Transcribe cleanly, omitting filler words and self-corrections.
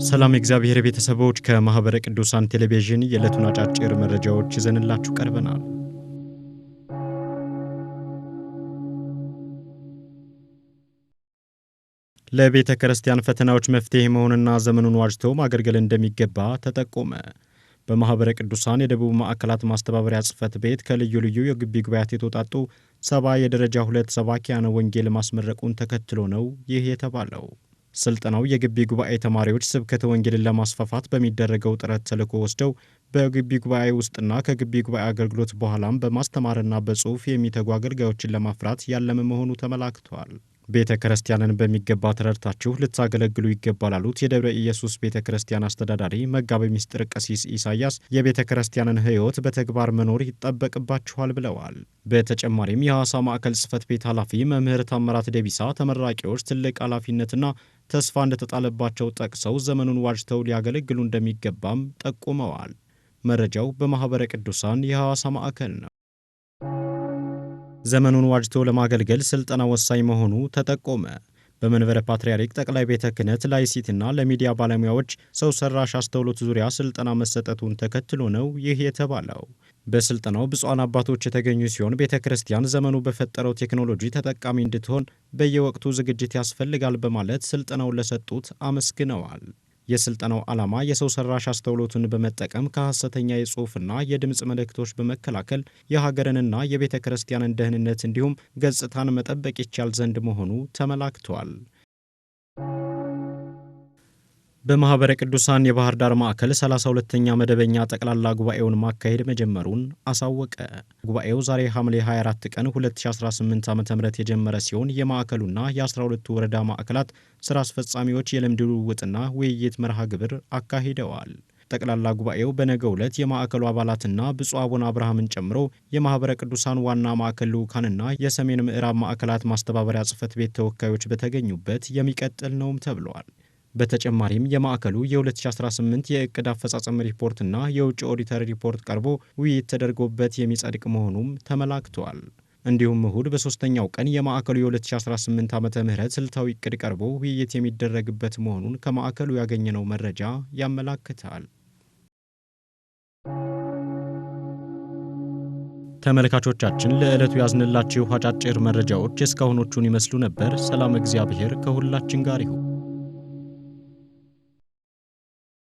ሰላም የእግዚአብሔር ቤተሰቦች ከማህበረ ቅዱሳን ቴሌቪዥን የዕለቱን አጫጭር መረጃዎች ይዘንላችሁ ቀርበናል። ለቤተ ክርስቲያን ፈተናዎች መፍትሄ መሆንና ዘመኑን ዋጅቶ ማገልገል እንደሚገባ ተጠቆመ። በማህበረ ቅዱሳን የደቡብ ማዕከላት ማስተባበሪያ ጽሕፈት ቤት ከልዩ ልዩ የግቢ ጉባኤያት የተውጣጡ 70 የደረጃ 2 ሰባኪያነ ወንጌል ማስመረቁን ተከትሎ ነው ይህ የተባለው። ስልጠናው የግቢ ጉባኤ ተማሪዎች ስብከተ ወንጌልን ለማስፋፋት በሚደረገው ጥረት ተልዕኮ ወስደው በግቢ ጉባኤ ውስጥና ከግቢ ጉባኤ አገልግሎት በኋላም በማስተማርና በጽሑፍ የሚተጉ አገልጋዮችን ለማፍራት ያለመ መሆኑ ተመላክቷል። ቤተ ክርስቲያንን በሚገባ ተረድታችሁ ልታገለግሉ ይገባል ያሉት የደብረ ኢየሱስ ቤተ ክርስቲያን አስተዳዳሪ መጋቤ ምስጢር ቀሲስ ኢሳያስ የቤተ ክርስቲያንን ሕይወት በተግባር መኖር ይጠበቅባችኋል ብለዋል። በተጨማሪም የሐዋሳ ማዕከል ጽሕፈት ቤት ኃላፊ መምህር ታምራት ደቢሳ ተመራቂዎች ትልቅ ኃላፊነትና ተስፋ እንደተጣለባቸው ጠቅሰው ዘመኑን ዋጅተው ሊያገለግሉ እንደሚገባም ጠቁመዋል። መረጃው በማህበረ ቅዱሳን የሐዋሳ ማዕከል ነው። ዘመኑን ዋጅቶ ለማገልገል ስልጠና ወሳኝ መሆኑ ተጠቆመ። በመንበረ ፓትርያርክ ጠቅላይ ቤተ ክህነት ላይሲትና ለሚዲያ ባለሙያዎች ሰው ሰራሽ አስተውሎት ዙሪያ ስልጠና መሰጠቱን ተከትሎ ነው ይህ የተባለው። በስልጠናው ብፁዓን አባቶች የተገኙ ሲሆን ቤተ ክርስቲያን ዘመኑ በፈጠረው ቴክኖሎጂ ተጠቃሚ እንድትሆን በየወቅቱ ዝግጅት ያስፈልጋል በማለት ስልጠናውን ለሰጡት አመስግነዋል። የስልጠናው ዓላማ የሰው ሰራሽ አስተውሎትን በመጠቀም ከሐሰተኛ የጽሑፍና የድምፅ መልእክቶች በመከላከል የሀገርንና የቤተ ክርስቲያንን ደህንነት እንዲሁም ገጽታን መጠበቅ ይቻል ዘንድ መሆኑ ተመላክቷል። በማህበረ ቅዱሳን የባህር ዳር ማዕከል 32ኛ መደበኛ ጠቅላላ ጉባኤውን ማካሄድ መጀመሩን አሳወቀ። ጉባኤው ዛሬ ሐምሌ 24 ቀን 2018 ዓ.ም የጀመረ ሲሆን የማዕከሉና የ12ቱ ወረዳ ማዕከላት ስራ አስፈጻሚዎች የልምድ ልውውጥና ውይይት መርሃ ግብር አካሂደዋል። ጠቅላላ ጉባኤው በነገው ዕለት የማዕከሉ አባላትና ብፁዕ አቡነ አብርሃምን ጨምሮ የማህበረ ቅዱሳን ዋና ማዕከል ልዑካንና የሰሜን ምዕራብ ማዕከላት ማስተባበሪያ ጽሕፈት ቤት ተወካዮች በተገኙበት የሚቀጥል ነውም ተብሏል። በተጨማሪም የማዕከሉ የ2018 የእቅድ አፈጻጸም ሪፖርትና የውጭ ኦዲተር ሪፖርት ቀርቦ ውይይት ተደርጎበት የሚጸድቅ መሆኑም ተመላክቷል። እንዲሁም እሁድ በሶስተኛው ቀን የማዕከሉ የ2018 ዓ.ም ስልታዊ እቅድ ቀርቦ ውይይት የሚደረግበት መሆኑን ከማዕከሉ ያገኘነው መረጃ ያመላክታል። ተመልካቾቻችን ለዕለቱ ያዝንላችሁ አጫጭር መረጃዎች እስካሁኖቹን ይመስሉ ነበር። ሰላም እግዚአብሔር ከሁላችን ጋር ይሁን።